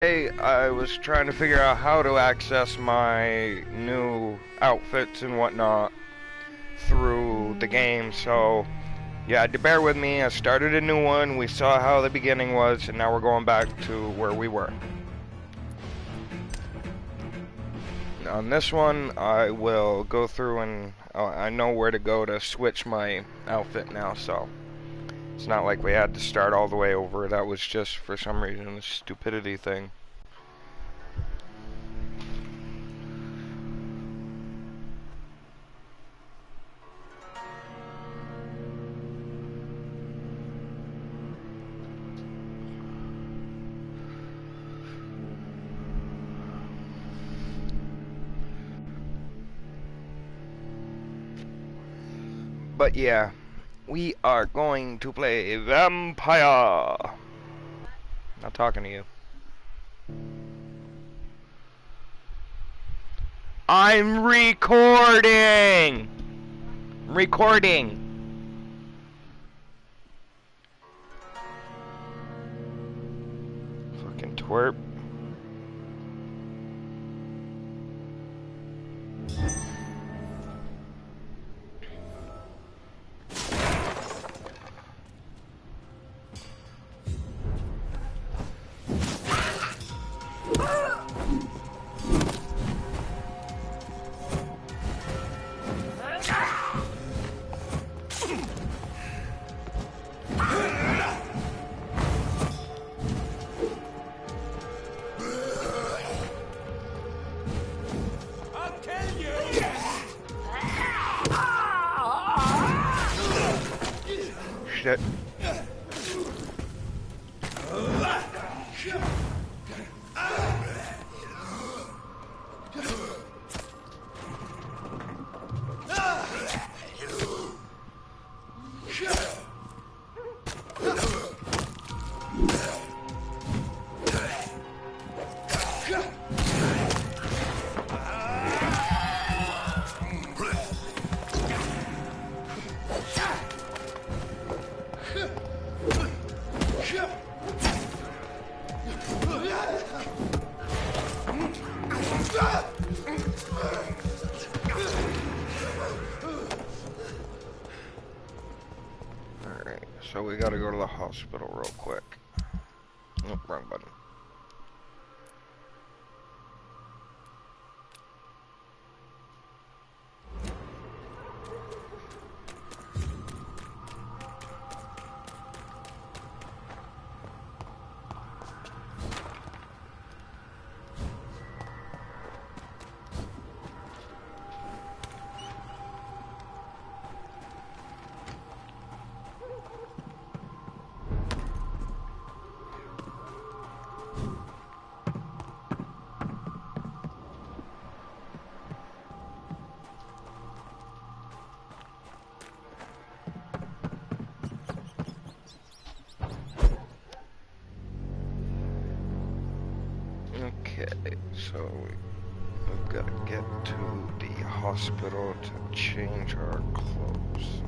Hey, I was trying to figure out how to access my new outfits and whatnot through the game, so you had to bear with me. I started a new one, we saw how the beginning was, and now we're going back to where we were. On this one, I will go through and I know where to go to switch my outfit now, so it's not like we had to start all the way over. That was just, for some reason, a stupidity thing. But yeah, we are going to play Vampyr. Not talking to you. I'm recording! Recording! Fucking twerp. Shit. Alright, so we gotta go to the hospital real quick. Nope, wrong button. Okay, so we've got to get to the hospital to change our clothes.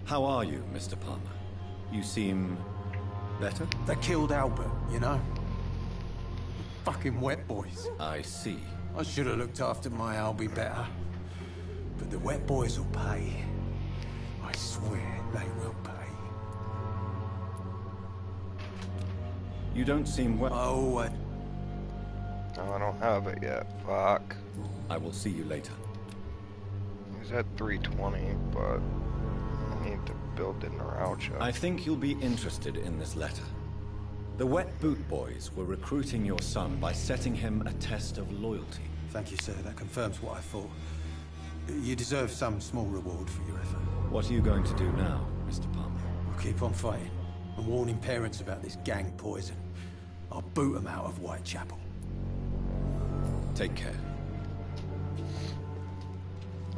How are you, Mr. Palmer? You seem better? They killed Albert, you know? Fucking wet boys. I see. I should have looked after my Albie better. But the wet boys will pay. I swear they will pay. You don't seem well. Oh, Oh, I don't have it yet. Fuck. I will see you later. He's at 320, but I need to build the neuralgia. I think you'll be interested in this letter. The Wet Boot Boys were recruiting your son by setting him a test of loyalty. thank you, sir. That confirms what I thought. You deserve some small reward for your effort. What are you going to do now, Mr. Palmer? I'll keep on fighting. And warning parents about this gang poison. I'll boot them out of Whitechapel. Take care.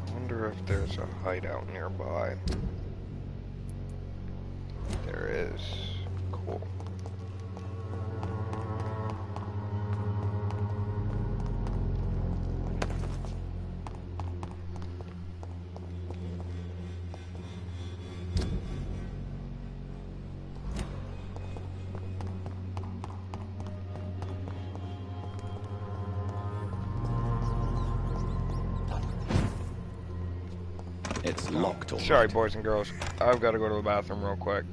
I wonder if there's a hideout nearby. There is. Cool. It's locked all Sorry, right. boys and girls. I've got to go to the bathroom real quick.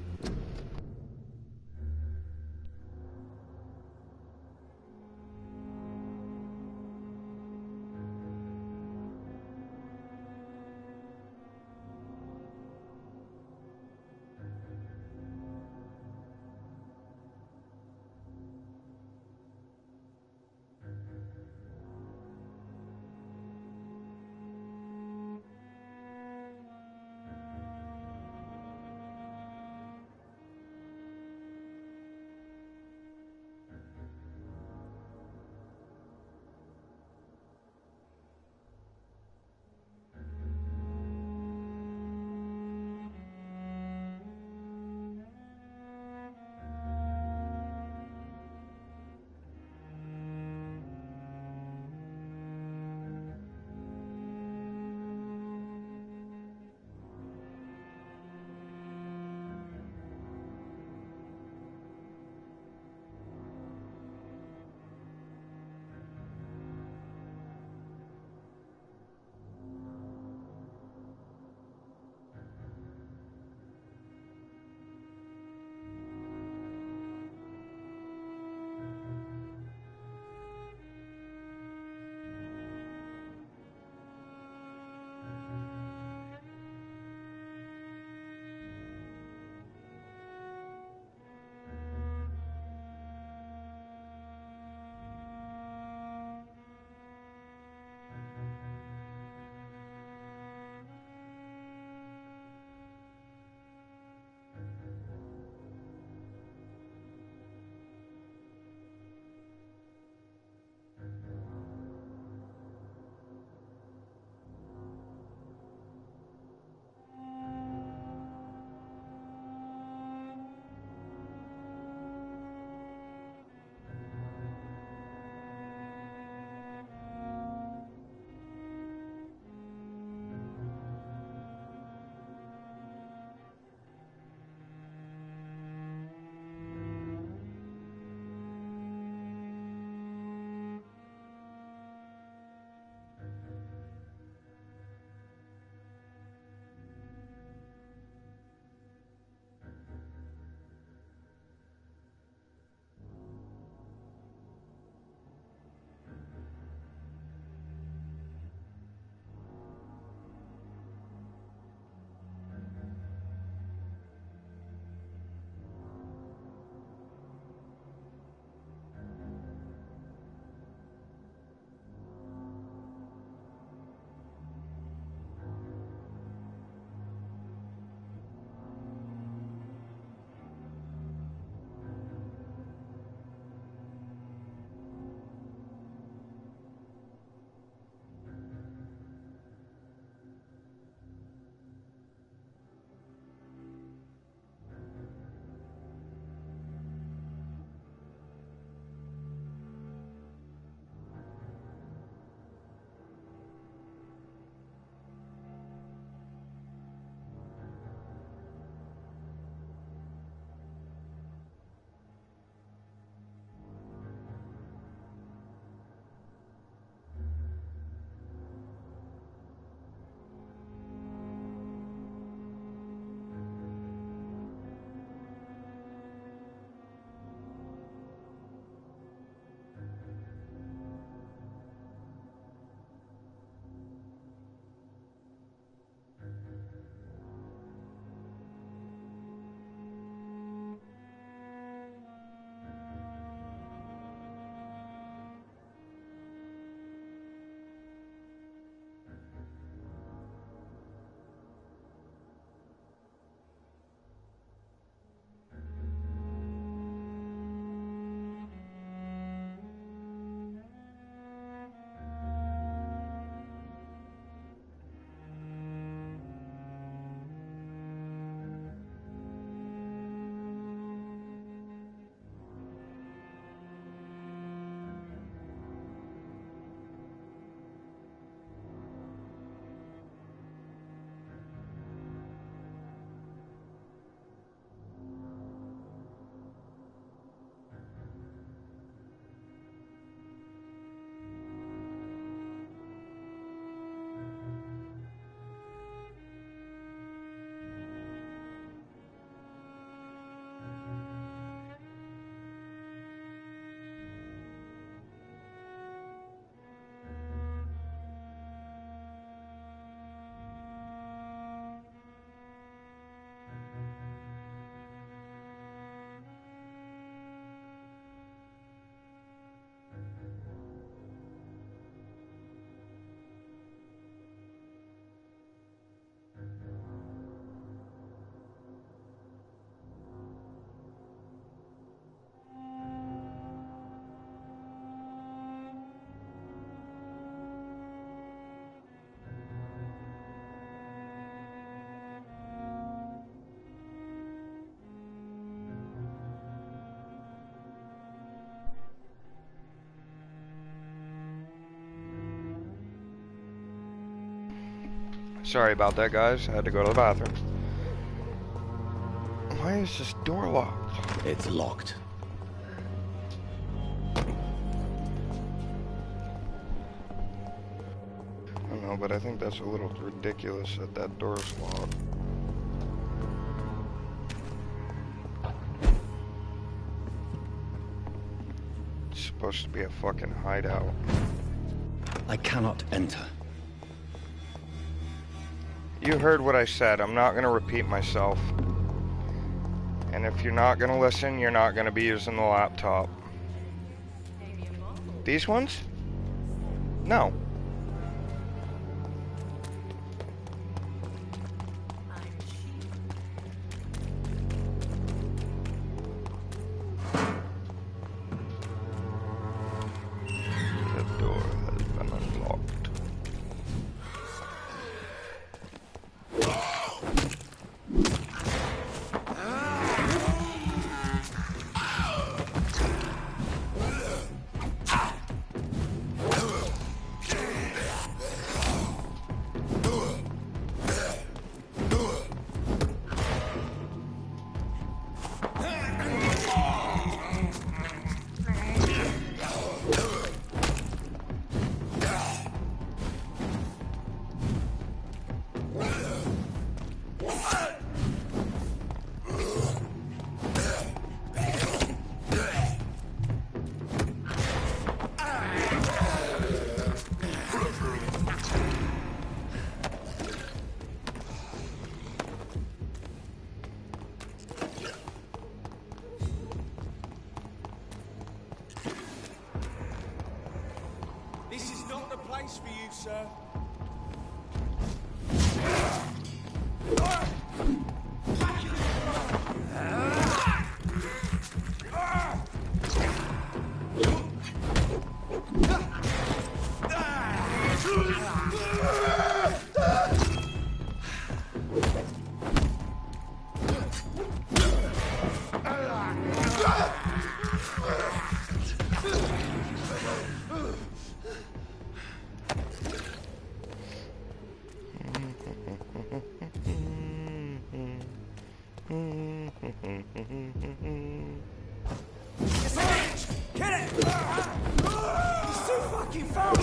Sorry about that, guys. I had to go to the bathroom. Why is this door locked? It's locked. I don't know, but I think that's a little ridiculous that that door's locked. It's supposed to be a fucking hideout. I cannot enter. You heard what I said. I'm not gonna repeat myself. And if you're not gonna listen, you're not gonna be using the laptop. These ones? No. The door has been unlocked. This is not the place for you, sir. Get it! It's too fucking far!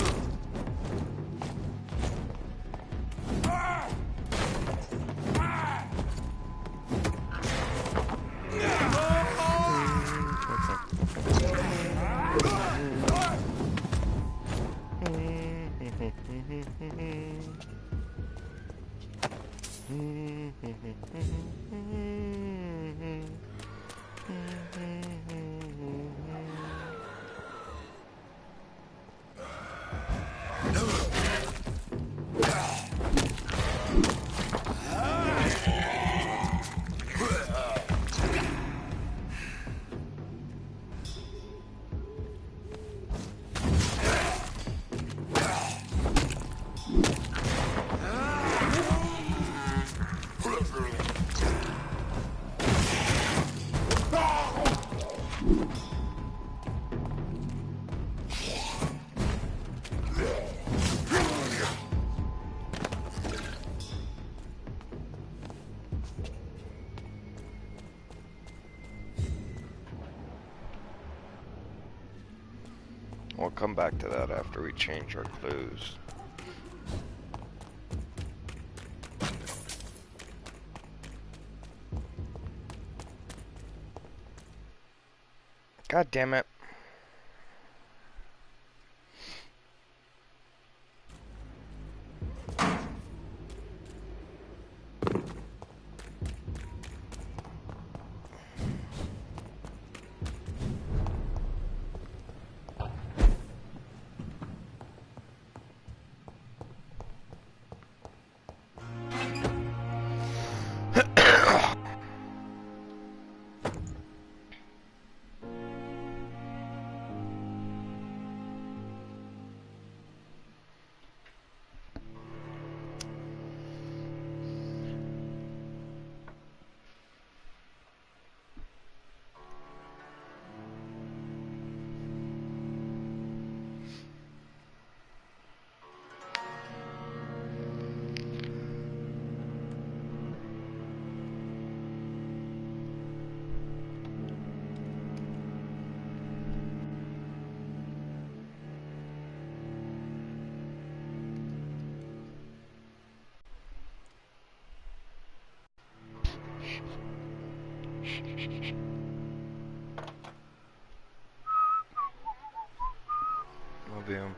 We'll come back to that after we change our clues. God damn it. Love you.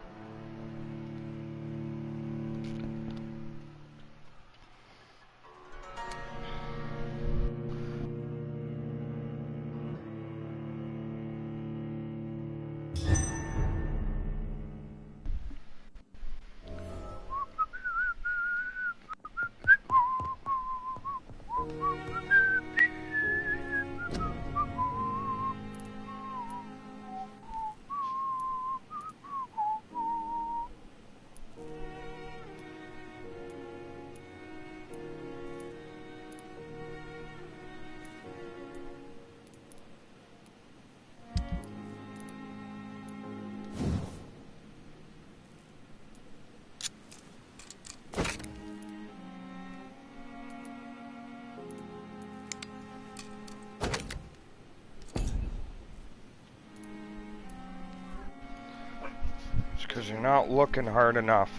It's because you're not looking hard enough.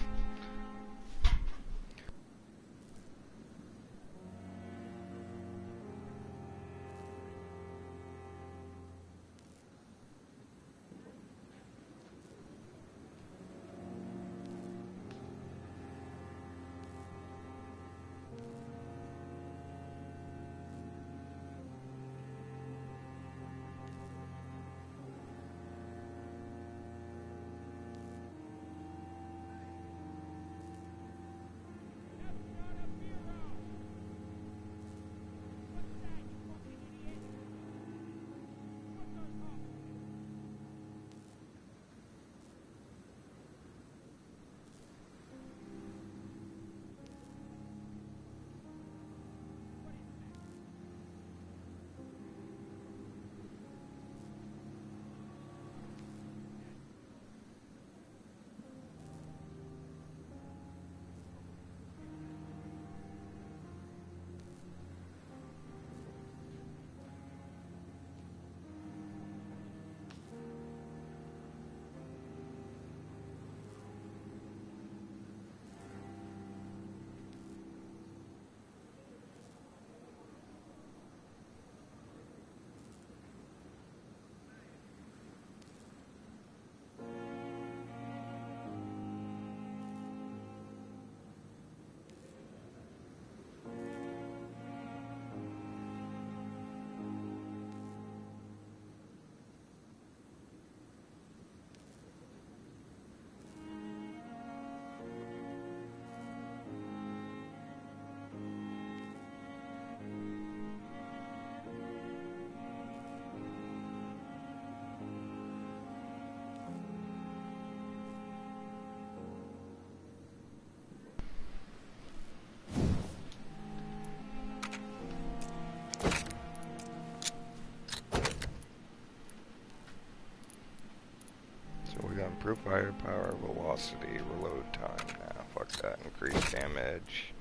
Improve firepower, velocity, reload time. Nah, fuck that. Increase damage.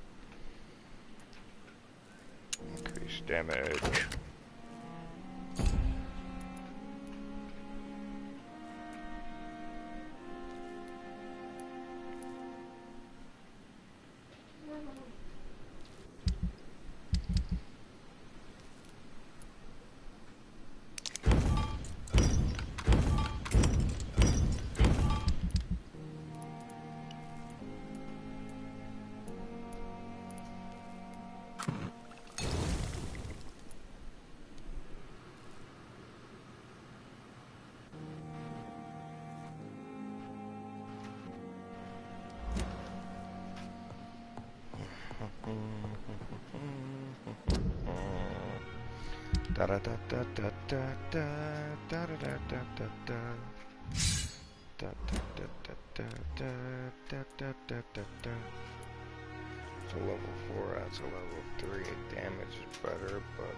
Increase damage. Da da da da da da da da da da da da da da da da da da. So level 4 adds a level 3. Damage is better, but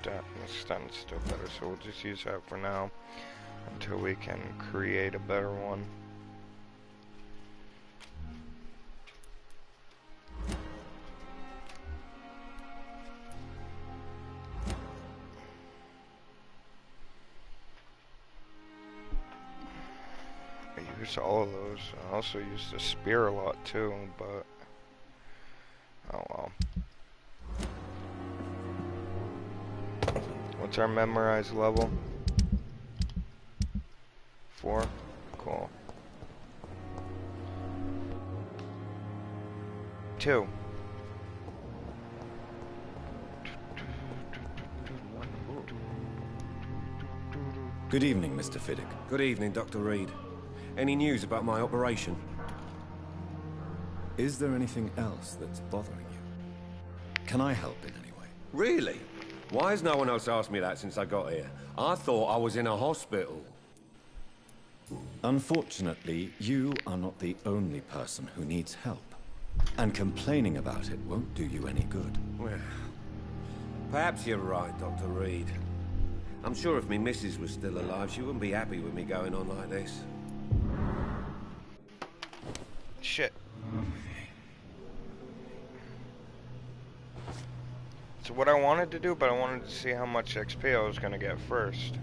the stun's still better. So we'll just use that for now until we can create a better one. I use all of those. I also use the spear a lot too, but oh well. What's our memorize level? 4? Cool. 2. Good evening, Mr. Fiddick. Good evening, Dr. Reed. Any news about my operation? Is there anything else that's bothering you? Can I help in any way? Really? Why has no one else asked me that since I got here? I thought I was in a hospital. Unfortunately, you are not the only person who needs help. And complaining about it won't do you any good. Well, perhaps you're right, Dr. Reed. I'm sure if me missus was still alive, she wouldn't be happy with me going on like this. Shit. So what I wanted to do, but I wanted to see how much XP I was gonna get first.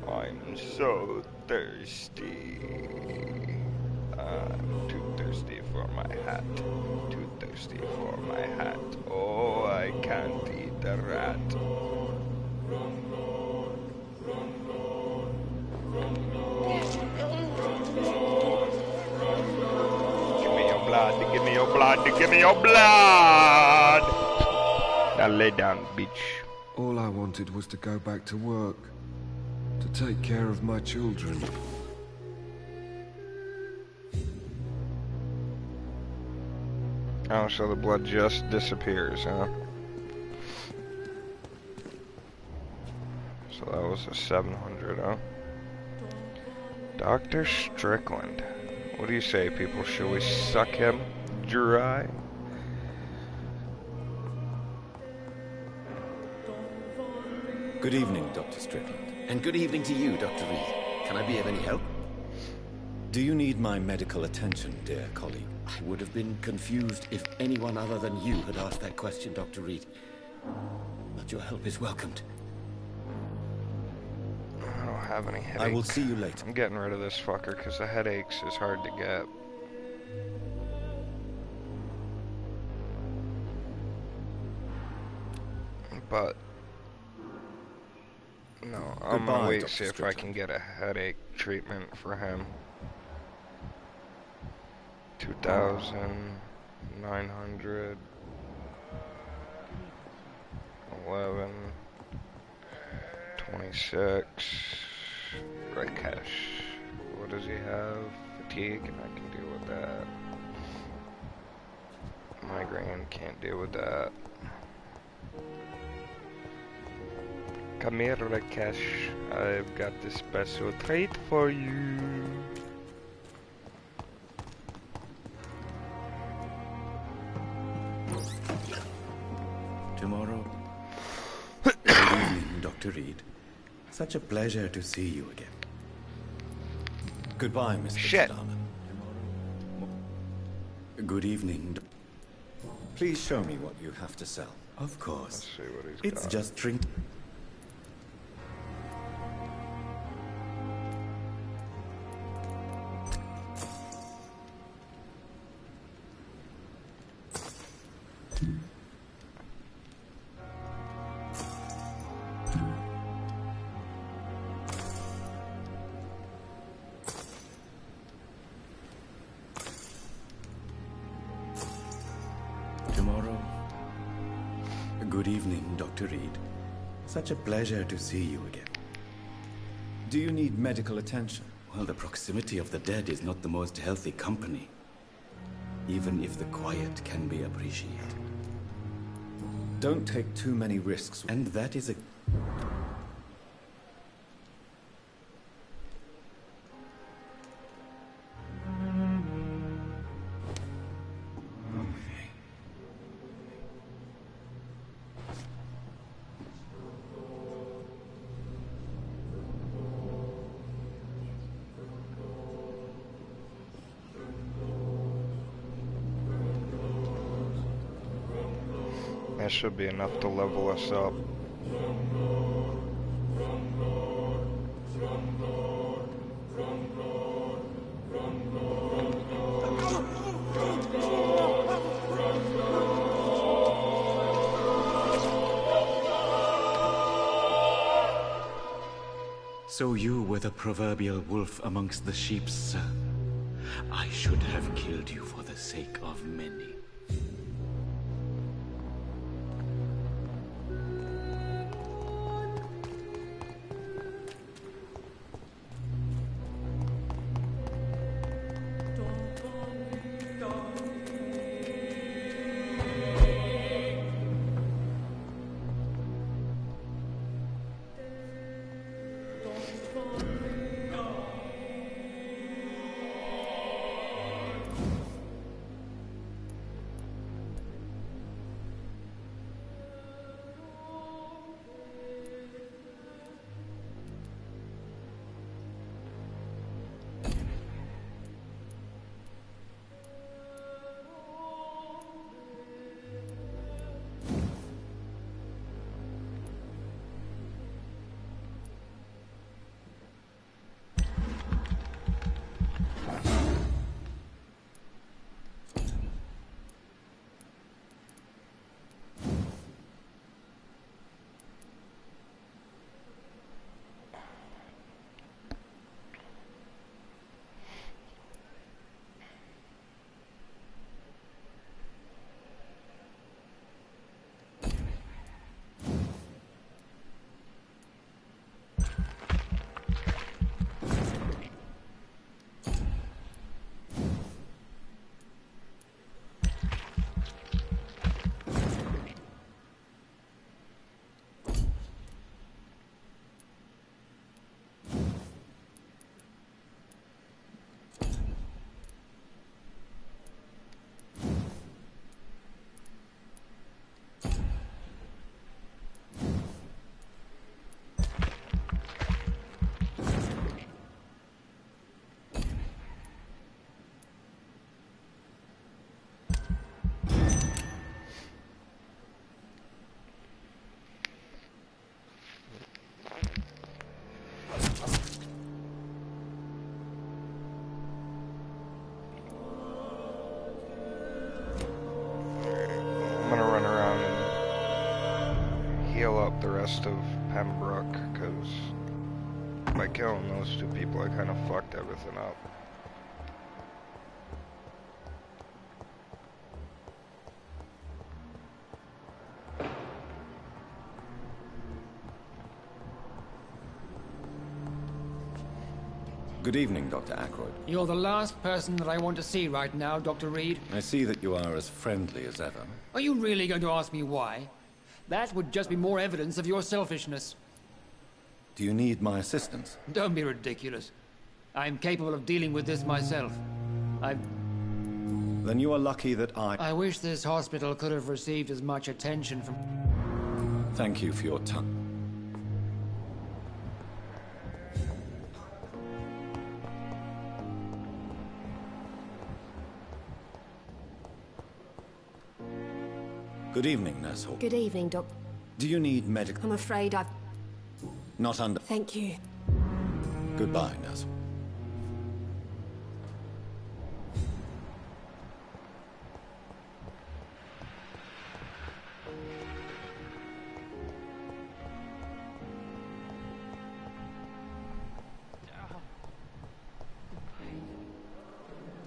I'm so thirsty. I'm too thirsty for my hat. Too thirsty for my hat. Oh, I can't eat the rat. Give me your blood, give me your blood, give me your blood! Now lay down, bitch. All I wanted was to go back to work. To take care of my children. Oh, so the blood just disappears, huh? So that was a 700, huh? Dr. Strickland. What do you say, people? Should we suck him dry? Good evening, Dr. Strickland. And good evening to you, Dr. Reed. Can I be of any help? Do you need my medical attention, dear colleague? I would have been confused if anyone other than you had asked that question, Dr. Reed. But your help is welcomed. I don't have any headaches. I will see you later. I'm getting rid of this fucker because the headaches is hard to get. But no, I'm gonna wait and see if I can get a headache treatment for him. 2,900 11 26 Rakesh. What does he have? Fatigue, and I can deal with that. Migraine, can't deal with that. Come here, Rakesh. I've got this special treat for you. Tomorrow. Good evening, Dr. Reed. Such a pleasure to see you again. Goodbye, Mr. Shit. Starman. Good evening. Please show me what you have to sell. Of course. Let's see what he's It's got. just drink. Tomorrow. Good evening, Dr. Reed. Such a pleasure to see you again. Do you need medical attention? Well, the proximity of the dead is not the most healthy company. Even if the quiet can be appreciated. Don't take too many risks. And that is a... That should be enough to level us up. So you were the proverbial wolf amongst the sheep, sir. I should have killed you for the sake of many. The rest of Pembroke, because by killing those two people I kind of fucked everything up. Good evening, Dr. Ackroyd. You're the last person that I want to see right now, Dr. Reed. I see that you are as friendly as ever. Are you really going to ask me why? That would just be more evidence of your selfishness. Do you need my assistance? Don't be ridiculous. I'm capable of dealing with this myself. Then you are lucky that I wish this hospital could have received as much attention from... Thank you for your time. Good evening, Nurse Hall. Good evening, Doc. Do you need medical... I'm afraid I've... Not under... Thank you. Goodbye, Nurse.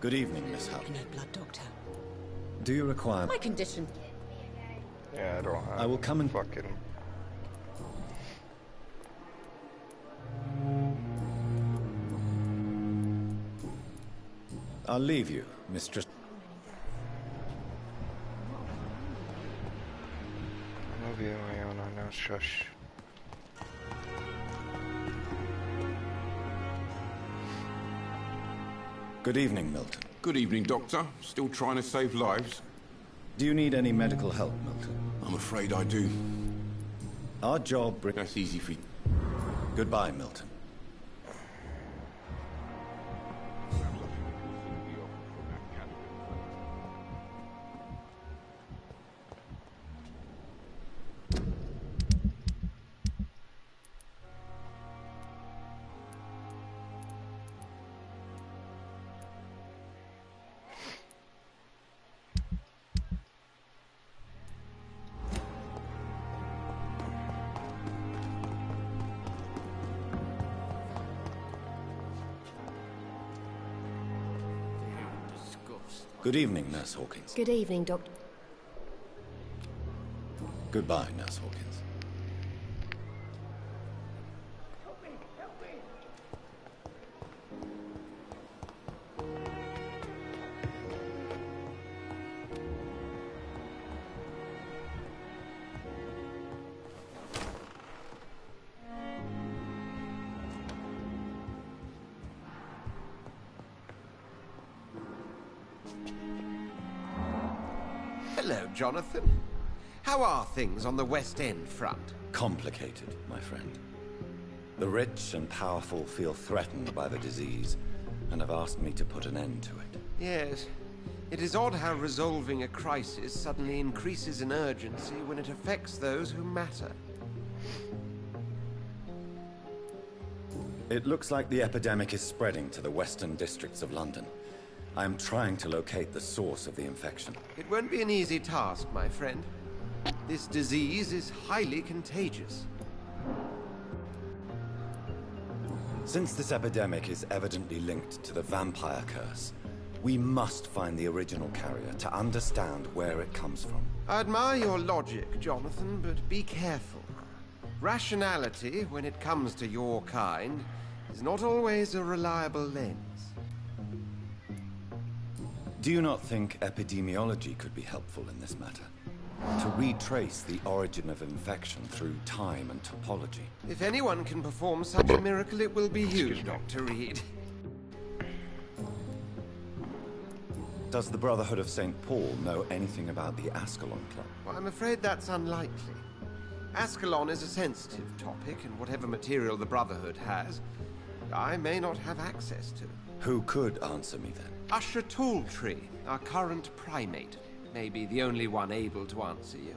Good evening, Miss Howard. No blood, Doctor. Do you require... My condition. Yeah, I don't have... I will come and... Fucking... I'll leave you, Mistress. I love you, Iona. No shush. Good evening, Milton. Good evening, Doctor. Still trying to save lives? Do you need any medical help, Milton? I'm afraid I do. Our job... That's easy for you. Goodbye, Milton. Good evening, Nurse Hawkins. Good evening, Doctor. Goodbye, Nurse Hawkins. Hello, Jonathan. How are things on the West End front? Complicated, my friend. The rich and powerful feel threatened by the disease, and have asked me to put an end to it. Yes. It is odd how resolving a crisis suddenly increases in urgency when it affects those who matter. It looks like the epidemic is spreading to the western districts of London. I am trying to locate the source of the infection. It won't be an easy task, my friend. This disease is highly contagious. Since this epidemic is evidently linked to the vampire curse, we must find the original carrier to understand where it comes from. I admire your logic, Jonathan, but be careful. Rationality, when it comes to your kind, is not always a reliable lens. Do you not think epidemiology could be helpful in this matter? To retrace the origin of infection through time and topology. If anyone can perform such a miracle, it will be you, Dr. Reed. Does the Brotherhood of St. Paul know anything about the Ascalon Club? Well, I'm afraid that's unlikely. Ascalon is a sensitive topic, and whatever material the Brotherhood has, I may not have access to. Who could answer me then? Usher Talltree, our current primate, may be the only one able to answer you.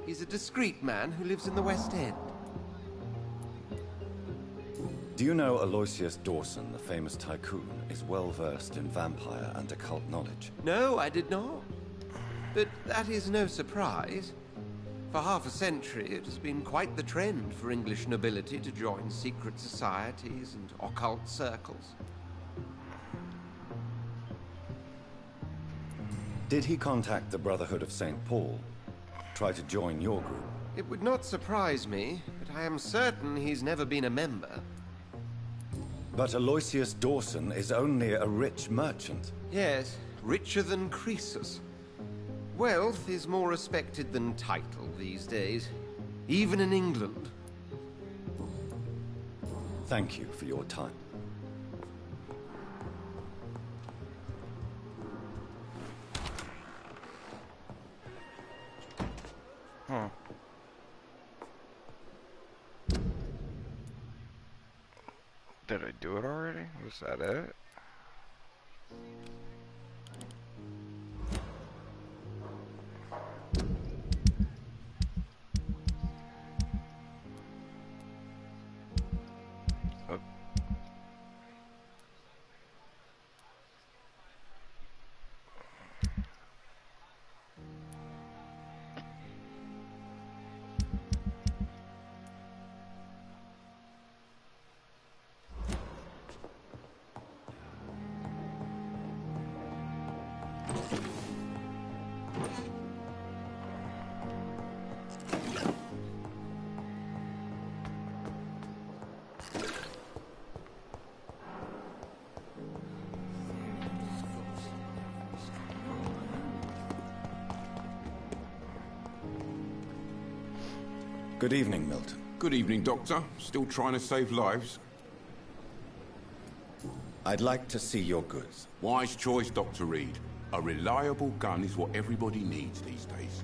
He's a discreet man who lives in the West End. Do you know Aloysius Dawson, the famous tycoon, is well versed in vampire and occult knowledge? No, I did not. But that is no surprise. For half a century, it has been quite the trend for English nobility to join secret societies and occult circles. Did he contact the Brotherhood of St. Paul? Try to join your group? It would not surprise me, but I am certain he's never been a member. But Aloysius Dawson is only a rich merchant. Yes, richer than Croesus. Wealth is more respected than title these days, even in England. Thank you for your time. Huh. Did I do it already? Was that it? Oh. Good evening, Milton. Good evening, Doctor. Still trying to save lives? I'd like to see your goods. Wise choice, Dr. Reed. A reliable gun is what everybody needs these days.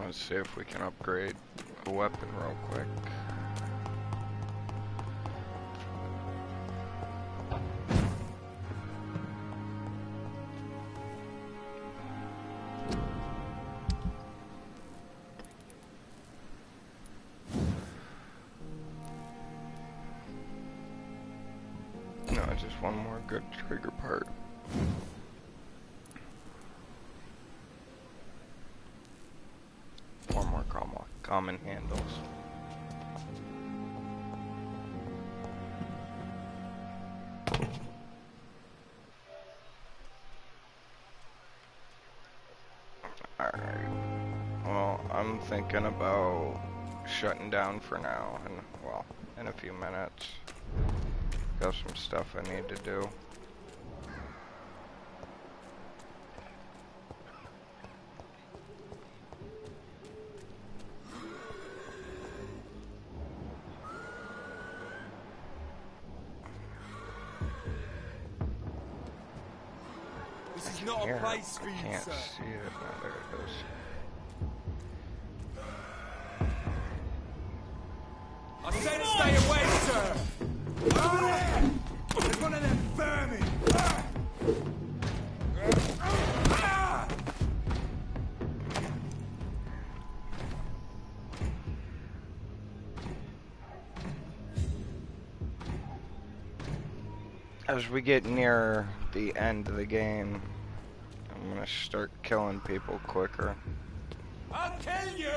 Let's see if we can upgrade a weapon real quick. Just one more good trigger part. Four more common handles. Alright. Well, I'm thinking about shutting down for now, and well, in a few minutes. Got some stuff I need to do. This is not a place for you, Can't sir. see it. Oh, there it is. I said stay away, sir! There's one of them vermin! As we get near the end of the game, I'm gonna start killing people quicker. I'll kill you!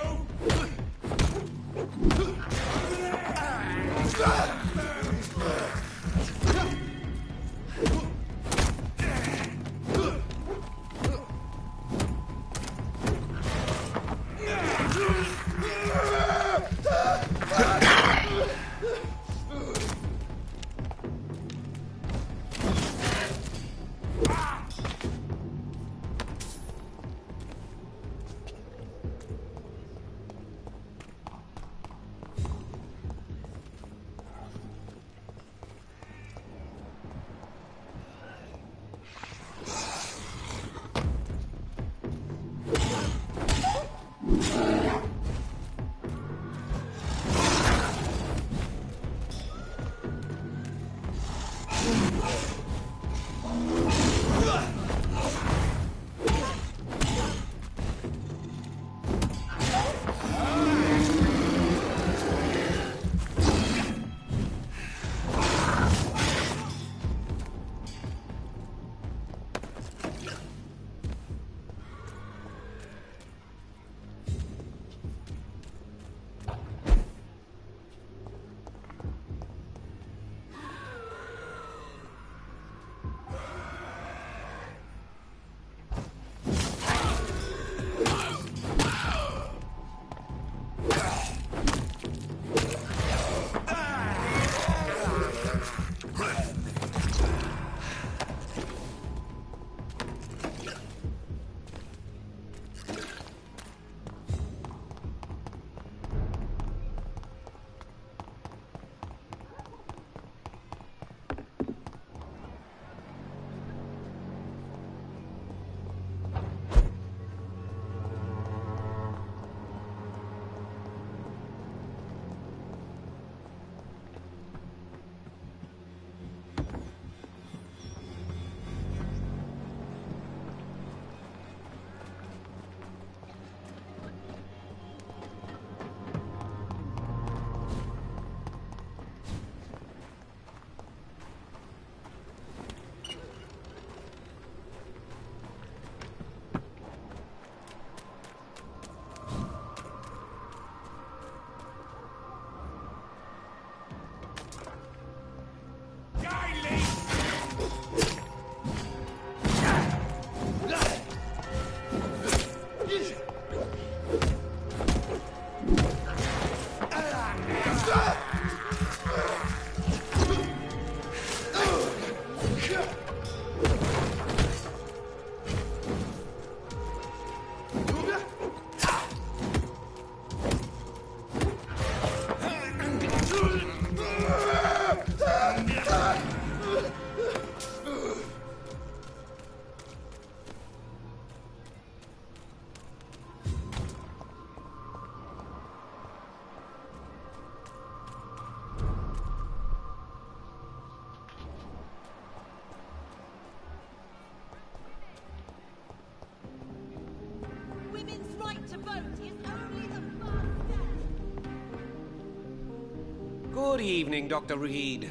Good evening, Dr. Reed.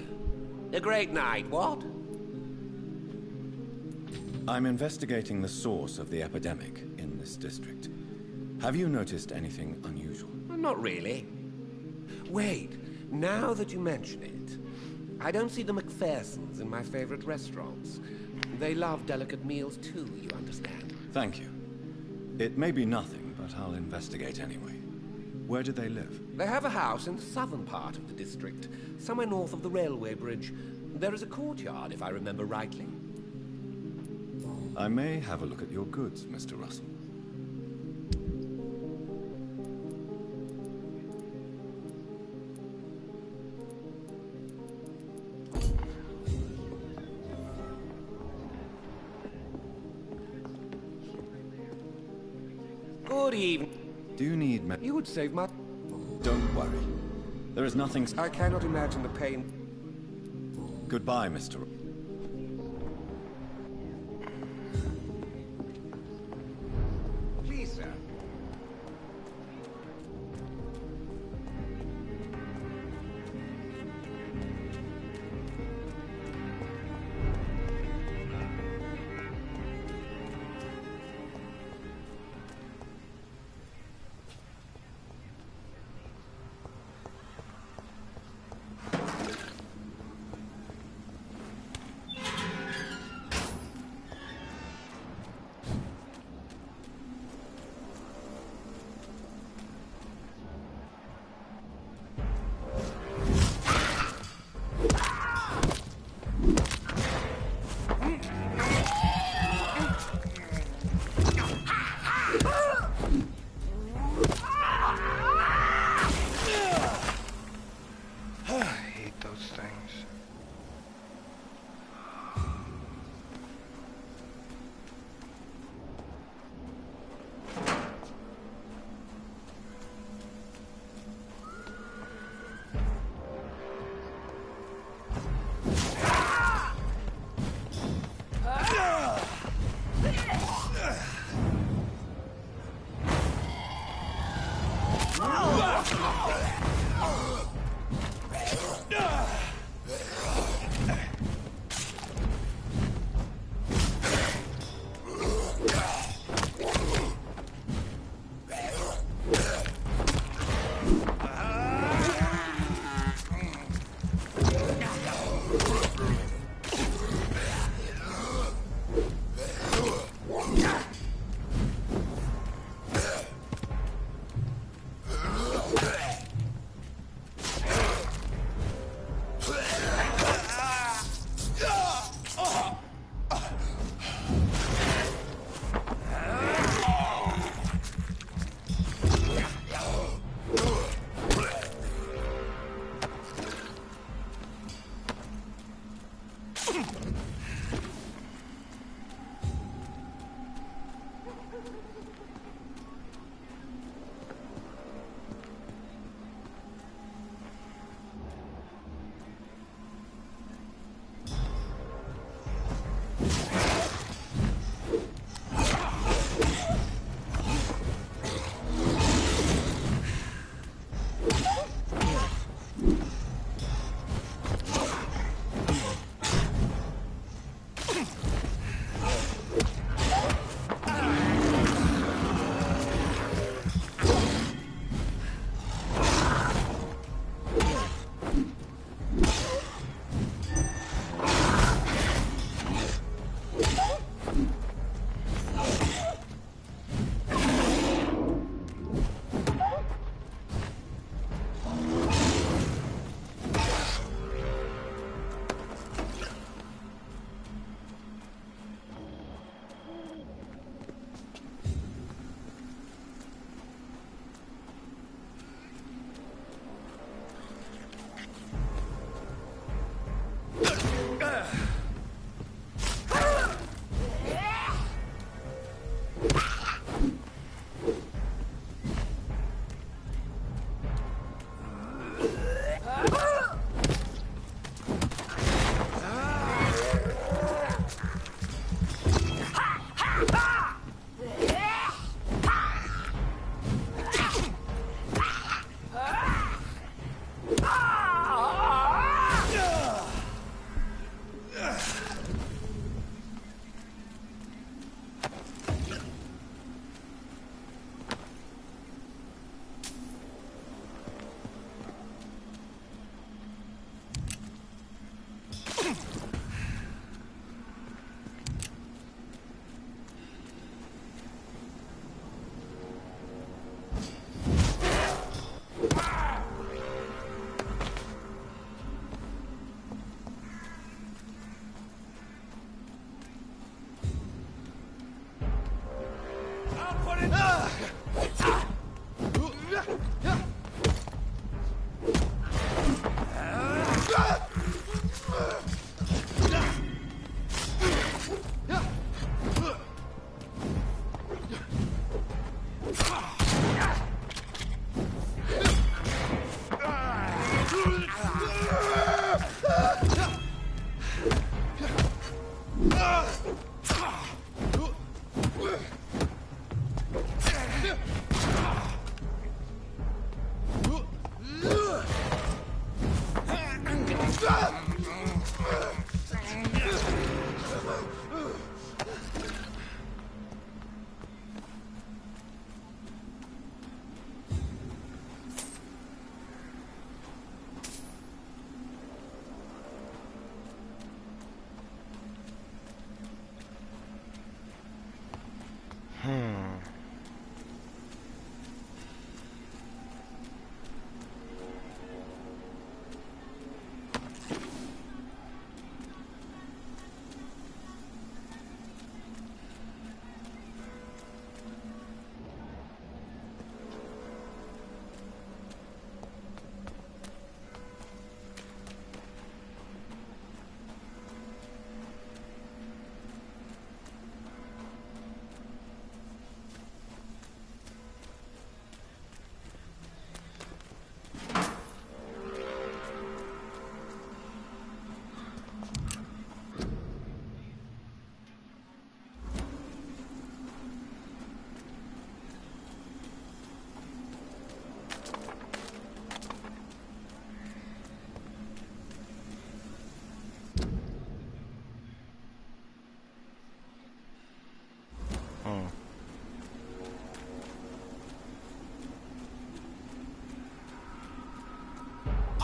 A great night, what? I'm investigating the source of the epidemic in this district. Have you noticed anything unusual? Well, not really. Wait, now that you mention it, I don't see the McPhersons in my favorite restaurants. They love delicate meals too, you understand. Thank you. It may be nothing, but I'll investigate anyway. Where do they live? They have a house in the southern part of the district, somewhere north of the railway bridge. There is a courtyard, if I remember rightly. I may have a look at your goods, Mr. Russell. Good evening. Do you need You would save my... Don't worry. There is nothing... I cannot imagine the pain... Goodbye, Mr. Please, sir.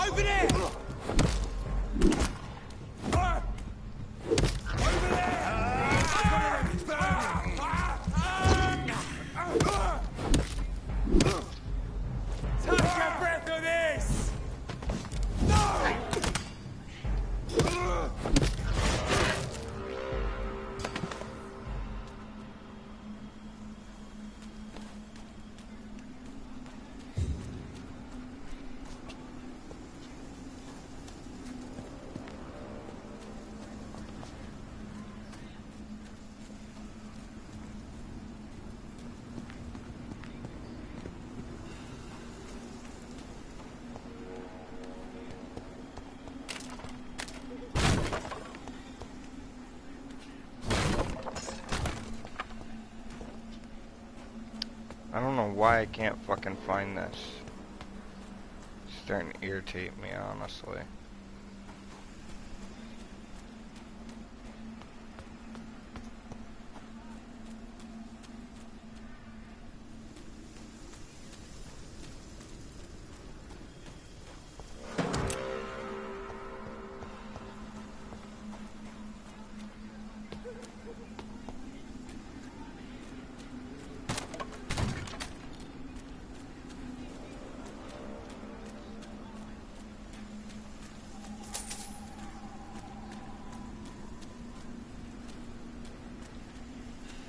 Over there! I don't know why I can't fucking find this. It's starting to irritate me, honestly.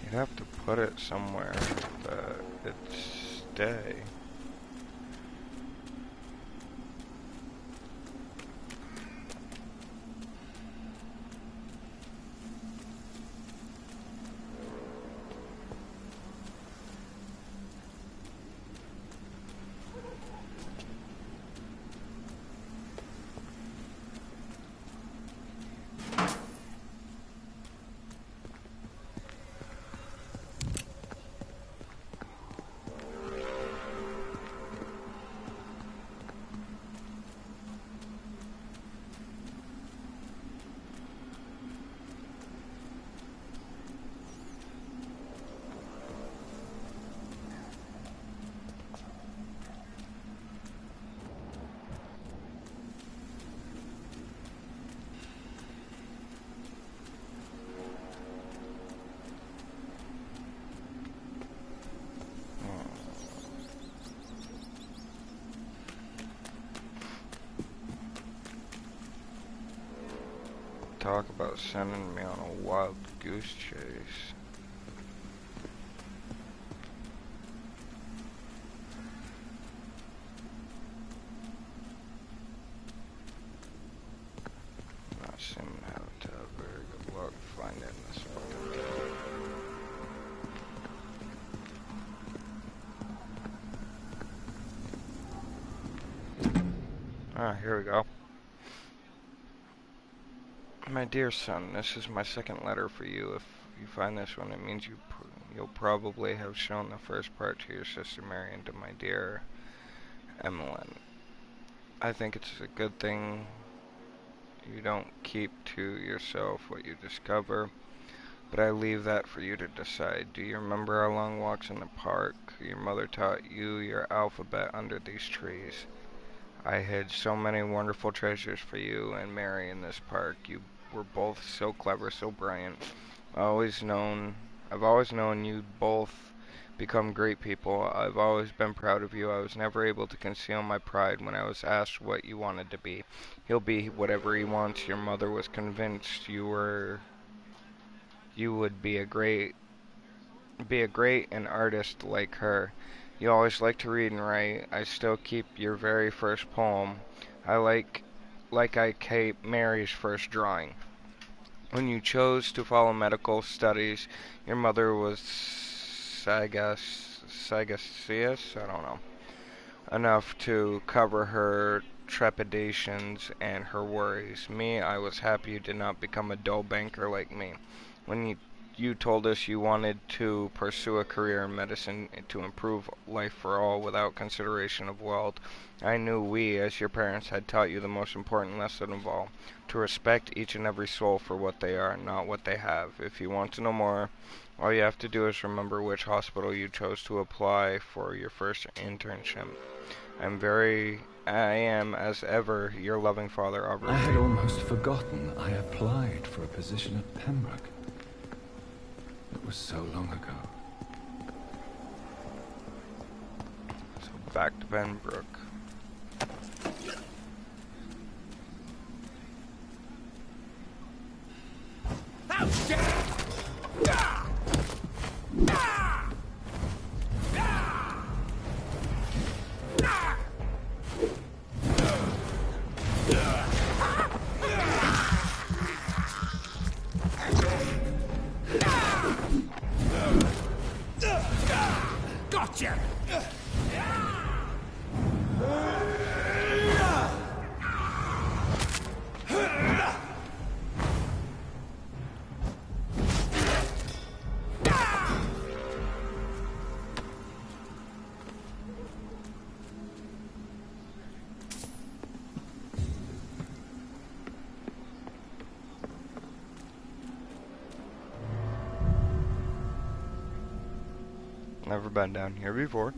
You'd have to put it somewhere that it'd stay. Talk about sending me on a wild goose chase. seem to have very good luck finding this one. Ah, here we go. My dear son, this is my second letter for you. If you find this one, it means you'll probably have shown the first part to your sister Mary and to my dear Emmeline. I think it's a good thing you don't keep to yourself what you discover, but I leave that for you to decide. Do you remember our long walks in the park? Your mother taught you your alphabet under these trees. I hid so many wonderful treasures for you and Mary in this park. You were both so clever, so brilliant. I've always known you'd both become great people. I've always been proud of you. I was never able to conceal my pride when I was asked what you wanted to be. He'll be whatever he wants. Your mother was convinced you would be a great an artist like her. You always like to read and write. I still keep your very first poem. I keep Mary's first drawing. When you chose to follow medical studies, your mother was sagacious, I don't know, enough to cover her trepidations and her worries. Me, I was happy you did not become a dull banker like me. When you told us you wanted to pursue a career in medicine to improve life for all without consideration of wealth, I knew we, as your parents, had taught you the most important lesson of all, to respect each and every soul for what they are, not what they have. If you want to know more, all you have to do is remember which hospital you chose to apply for your first internship. I am, as ever, your loving father, Aubrey. I had almost forgotten I applied for a position at Pembroke. It was so long ago. So back to Pembroke. Gotcha! Never been down here before.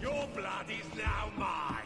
Your blood is now mine!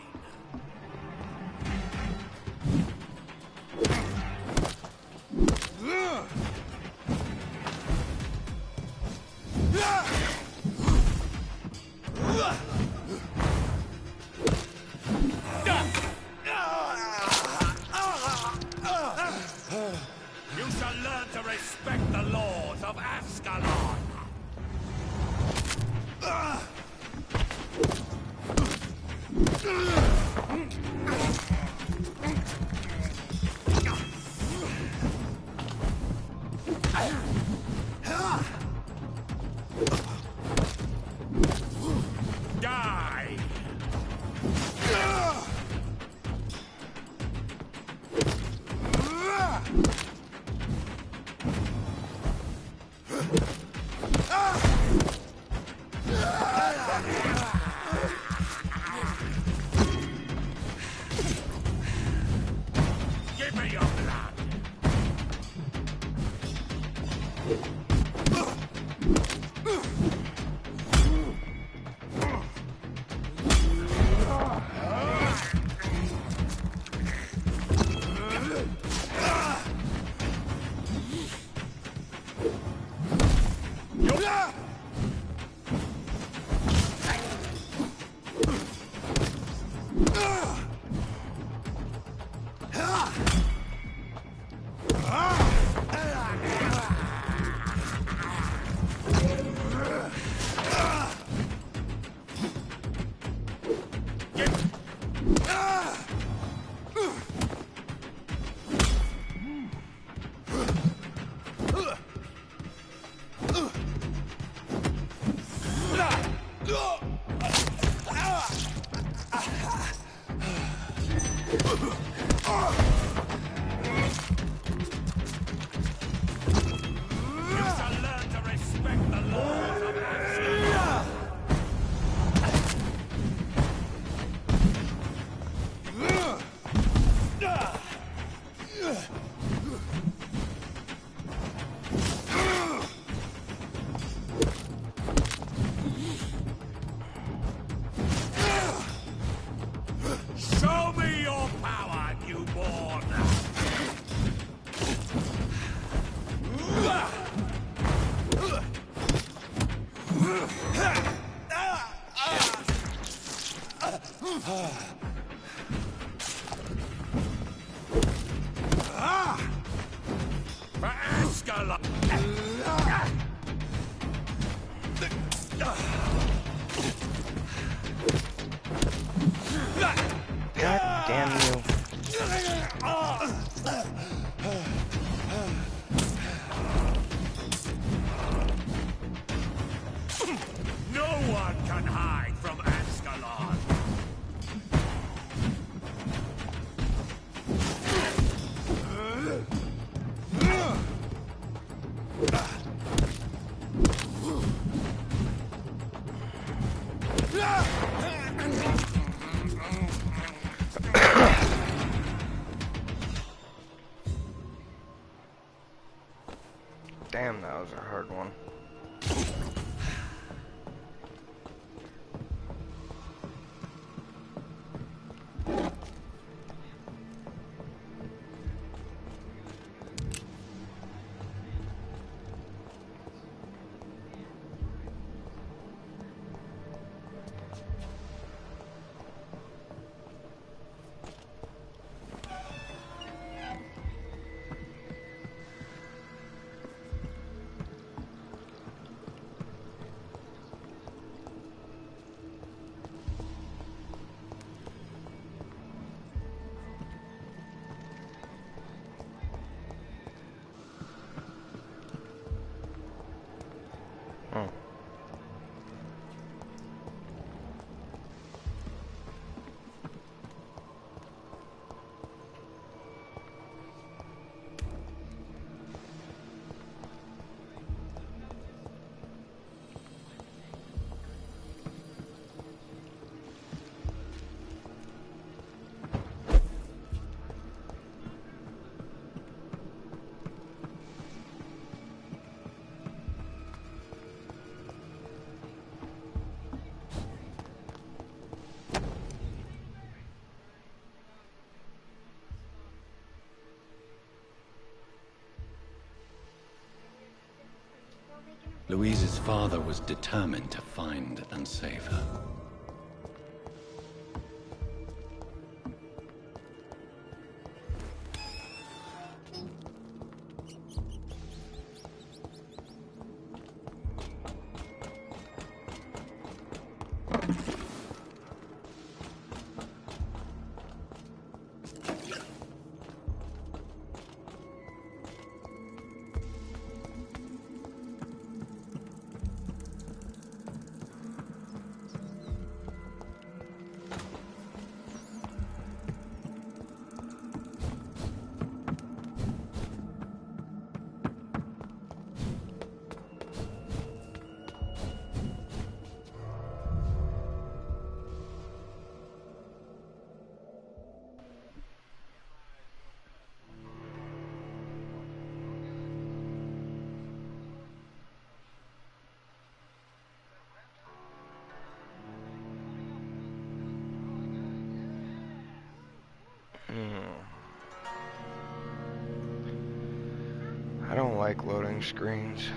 God damn you. No one can hide from Ascalon. Damn, that was a hard one. Louise's father was determined to find and save her. like loading screens.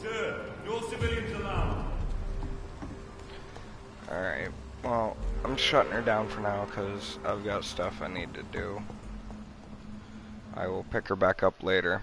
Sir, no civilians allowed. Alright, well, I'm shutting her down for now because I've got stuff I need to do. I will pick her back up later.